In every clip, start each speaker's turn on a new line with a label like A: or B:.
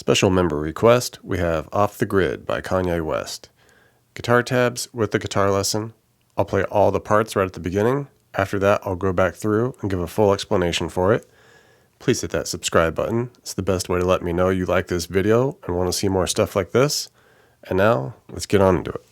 A: Special member request, we have Off the Grid by Kanye West. Guitar tabs with the guitar lesson. I'll play all the parts right at the beginning. After that, I'll go back through and give a full explanation for it. Please hit that subscribe button. It's the best way to let me know you like this video and want to see more stuff like this. And now, let's get on into it.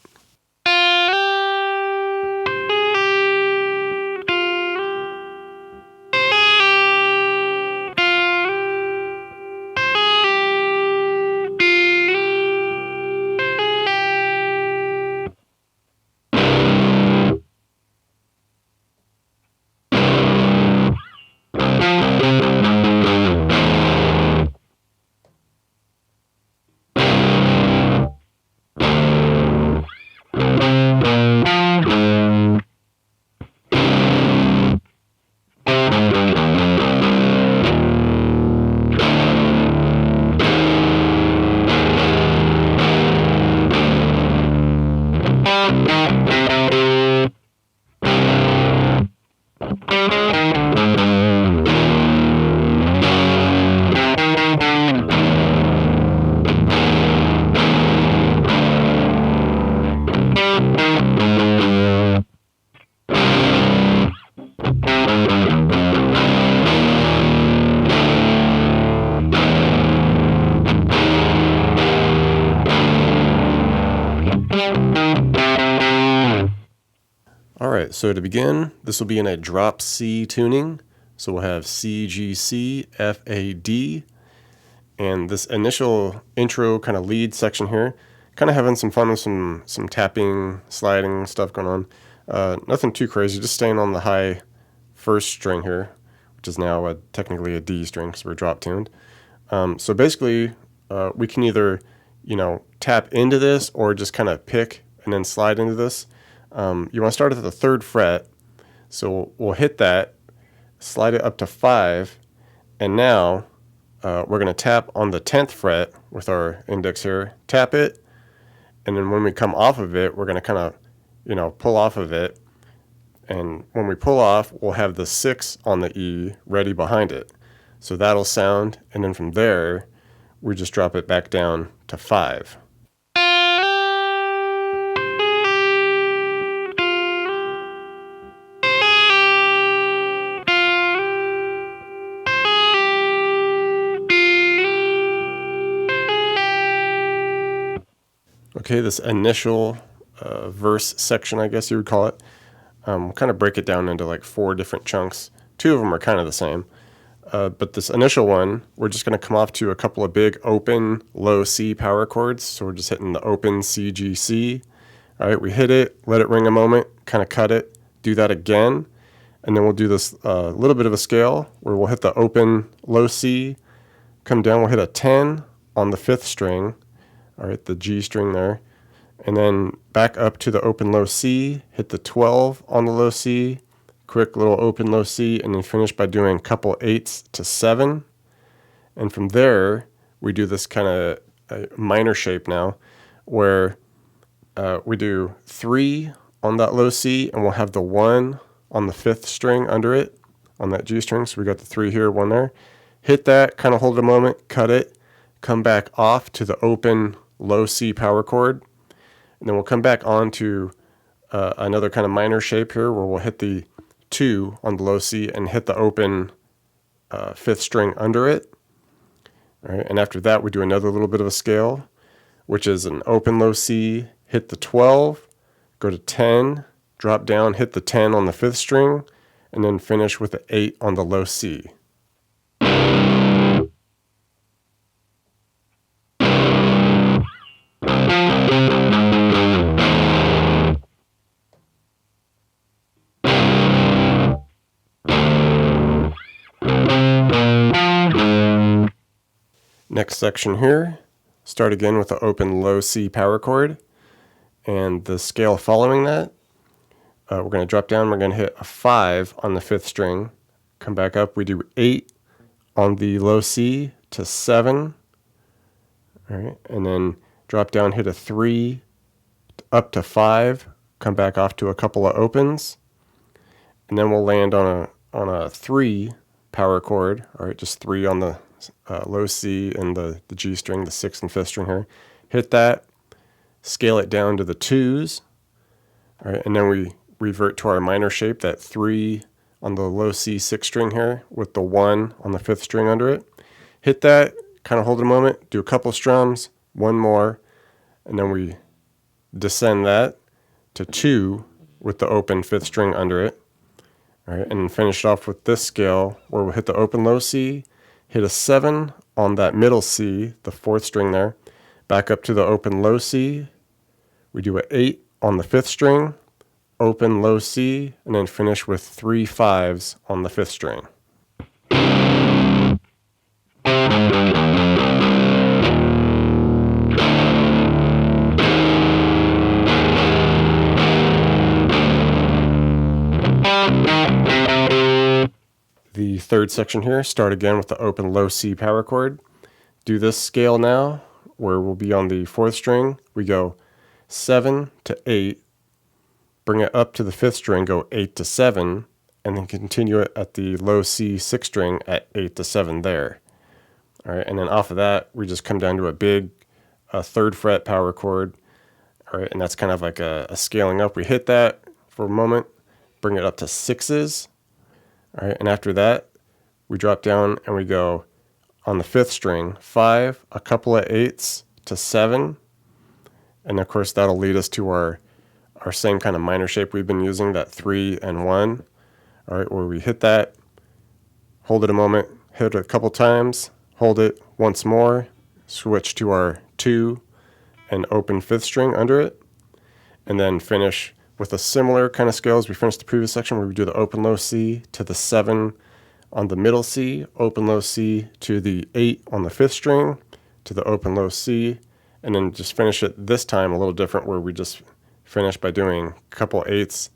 A: Alright, so to begin, this will be in a drop C tuning. So we'll have C, G, C, F, A, D. And this initial intro kind of lead section here, kind of having some fun with some tapping, sliding stuff going on. Nothing too crazy, just staying on the high first string here, which is now technically a D string because we're drop tuned. So basically, we can either, tap into this or just kind of pick and then slide into this. You want to start at the 3rd fret, so we'll hit that, slide it up to 5, and now we're going to tap on the 10th fret with our index here, tap it, and then when we come off of it, we're going to kind of, pull off of it, and when we pull off, we'll have the 6 on the E ready behind it. So that'll sound, and then from there, we just drop it back down to 5. Okay, this initial verse section, I guess you would call it, we'll kind of break it down into like 4 different chunks. 2 of them are kind of the same. But this initial one, we're just going to come off to a couple of big open low C power chords. So we're just hitting the open C, G, C. All right, we hit it, let it ring a moment, kind of cut it, do that again. And then we'll do this little bit of a scale where we'll hit the open low C, come down, we'll hit a 10 on the 5th string. All right, the G string there. And then back up to the open low C, hit the 12 on the low C, quick little open low C, and then finish by doing a couple 8s to 7. And from there, we do this kind of minor shape now, where we do 3 on that low C, and we'll have the 1 on the 5th string under it, on that G string. So we got the 3 here, 1 there. Hit that, kind of hold it a moment, cut it, come back off to the open low C power chord, and then we'll come back on to another kind of minor shape here where we'll hit the 2 on the low C and hit the open 5th string under it. All right, and after that we do another little bit of a scale, which is an open low C, hit the 12, go to 10, drop down, hit the 10 on the 5th string, and then finish with the 8 on the low C. Next section here, start again with the open low C power chord, and the scale following that, we're going to drop down, we're going to hit a 5 on the 5th string, come back up, we do 8 on the low C to 7, all right, and then drop down, hit a 3 up to 5, come back off to a couple of opens, and then we'll land on a 3 power chord, all right, just 3 on the low C and the G string, the 6th and 5th string here. Hit that, scale it down to the 2s, all right, and then we revert to our minor shape, that 3 on the low C 6th string here with the 1 on the 5th string under it. Hit that, kind of hold it a moment, do a couple strums, one more, and then we descend that to 2 with the open 5th string under it. All right, and finish it off with this scale where we'll hit the open low C, hit a 7 on that middle C, the 4th string there, back up to the open low C. We do an 8 on the 5th string, open low C, and then finish with 3 5s on the 5th string. The third section here, start again with the open low C power chord. Do this scale now, where we'll be on the 4th string. We go 7 to 8, bring it up to the 5th string, go 8 to 7, and then continue it at the low C 6th string at 8 to 7 there. All right, and then off of that, we just come down to a big 3rd fret power chord. All right, and that's kind of like a scaling up. We hit that for a moment, bring it up to 6s. All right, and after that, we drop down and we go on the 5th string, 5, a couple of 8s to 7, and of course that'll lead us to our same kind of minor shape we've been using, that 3 and 1. All right, where we hit that, hold it a moment, hit it a couple times, hold it once more, switch to our 2 and open 5th string under it, and then finish with a similar kind of scale as we finished the previous section, where we do the open low C to the 7 on the middle C, open low C to the 8 on the 5th string, to the open low C, and then just finish it this time a little different, where we just finish by doing a couple 8s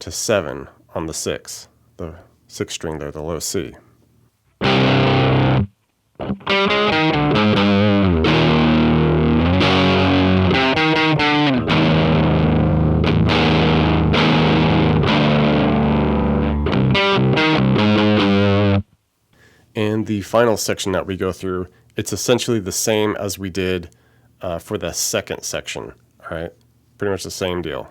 A: to 7 on the 6, the 6th string there, the low C. And the final section that we go through, it's essentially the same as we did for the second section. All right, pretty much the same deal.